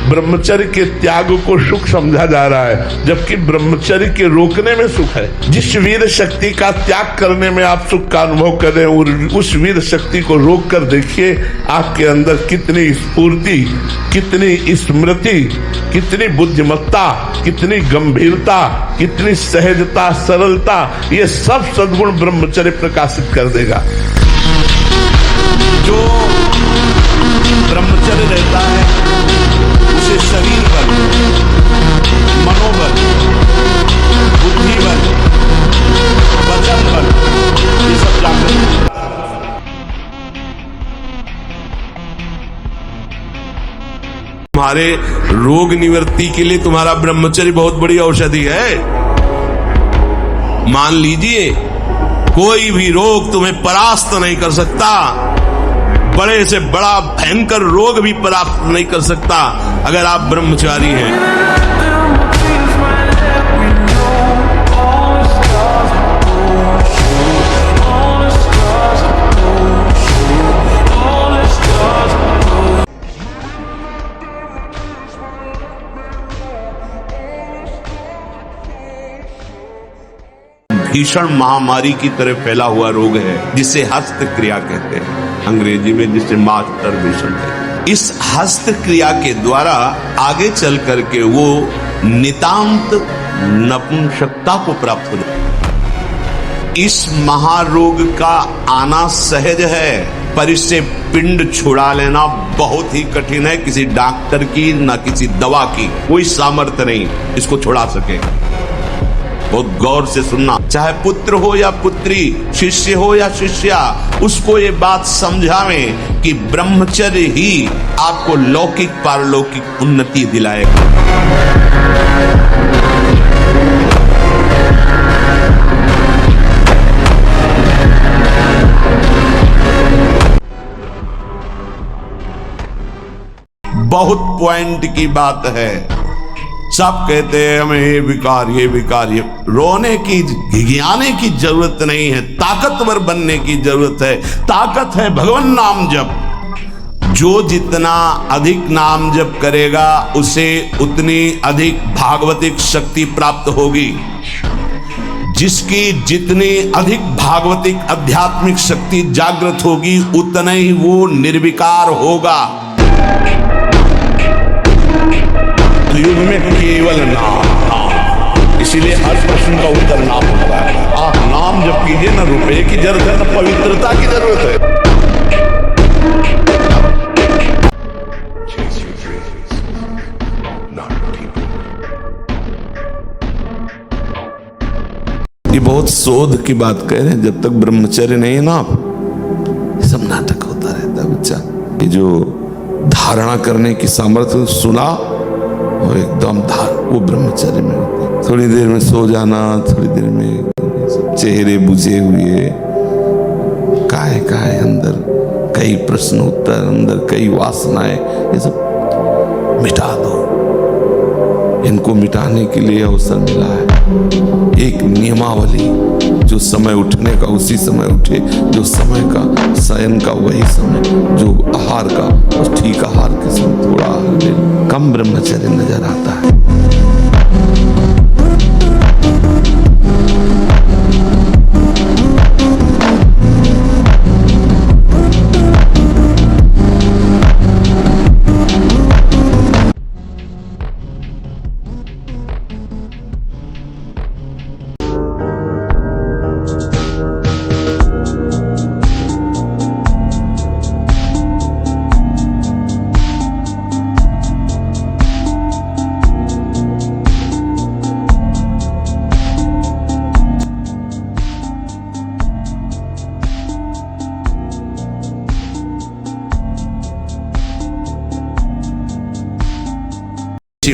ब्रह्मचर्य के त्याग को सुख समझा जा रहा है, जबकि ब्रह्मचर्य के रोकने में सुख है। जिस वीर शक्ति का त्याग करने में आप सुख का अनुभव करें, और उस वीर शक्ति को रोक कर देखिए आपके अंदर कितनी स्फूर्ति, कितनी स्मृति, कितनी बुद्धिमत्ता, कितनी गंभीरता, कितनी सहजता, सरलता, ये सब सद्गुण ब्रह्मचर्य प्रकाशित कर देगा। जो ब्रह्मचर्य रहता है उसे शरीर बल, मनोबल, बुद्धि बल, वचन बल, ये सब जागृत। तुम्हारे रोग निवृत्ति के लिए तुम्हारा ब्रह्मचर्य बहुत बड़ी औषधि है। मान लीजिए कोई भी रोग तुम्हें परास्त नहीं कर सकता, बड़े से बड़ा भयंकर रोग भी परास्त नहीं कर सकता अगर आप ब्रह्मचारी हैं। भीषण महामारी की तरह फैला हुआ रोग है जिसे हस्त क्रिया कहते हैं, अंग्रेजी में जिसे मास्टरबेशन है। इस हस्त क्रिया के द्वारा आगे चल करके वो नितांत नपुंसकता को प्राप्त हो जाए। इस महारोग का आना सहज है, पर इससे पिंड छुड़ा लेना बहुत ही कठिन है। किसी डॉक्टर की ना किसी दवा की कोई सामर्थ्य नहीं इसको छुड़ा सके। बहुत गौर से सुनना, चाहे पुत्र हो या पुत्री, शिष्य हो या शिष्या, उसको ये बात समझावें कि ब्रह्मचर्य ही आपको लौकिक पारलौकिक उन्नति दिलाएगा। बहुत पॉइंट की बात है। सब कहते हैं हमें ये विकार ये रोने की, घिघियाने की जरूरत नहीं है, ताकतवर बनने की जरूरत है। ताकत है भगवान नाम जप। जो जितना अधिक नाम जप करेगा उसे उतनी अधिक भागवतिक शक्ति प्राप्त होगी। जिसकी जितनी अधिक भागवतिक आध्यात्मिक शक्ति जागृत होगी उतना ही वो निर्विकार होगा। युग में केवल नाम, इसीलिए हर प्रश्न का उत्तर नाम होता है। आप नाम जब कीजिए, न रुपए की जरूरत है, न पवित्रता की जरूरत है। ये बहुत शोध की बात कह रहे हैं। जब तक ब्रह्मचर्य नहीं है ना, आप सब नाटक होता रहता है बच्चा। ये जो धारणा करने की सामर्थ्य सुना और एकदम वो ब्रह्मचर्य में होती है। थोड़ी देर में सो जाना, थोड़ी देर में चेहरे बुझे हुए, काहे अंदर कई प्रश्न उत्तर, अंदर कई वासनाएं, ये सब मिटा दो। इनको मिटाने के लिए अवसर मिला है। एक नियमावली, जो समय उठने का उसी समय उठे, जो समय का शयन का वही समय, जो आहार का उस ठीक आहार के समय थोड़ा आहार ले, कम ब्रह्मचर्य नजर आता है।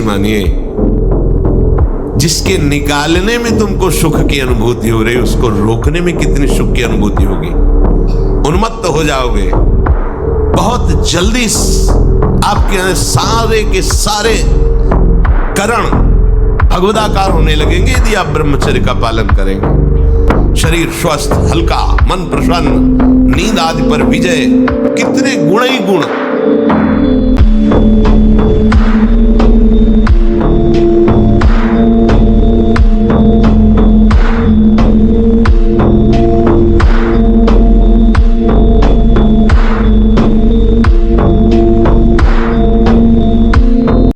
मानिए, जिसके निकालने में तुमको सुख की अनुभूति हो रही, उसको रोकने में कितनी सुख की अनुभूति होगी। उन्मत्त हो जाओगे। बहुत जल्दी आपके सारे के सारे करण भगवदाकार होने लगेंगे यदि आप ब्रह्मचर्य का पालन करेंगे। शरीर स्वस्थ, हल्का, मन प्रसन्न, नींद आदि पर विजय, कितने गुण ही गुण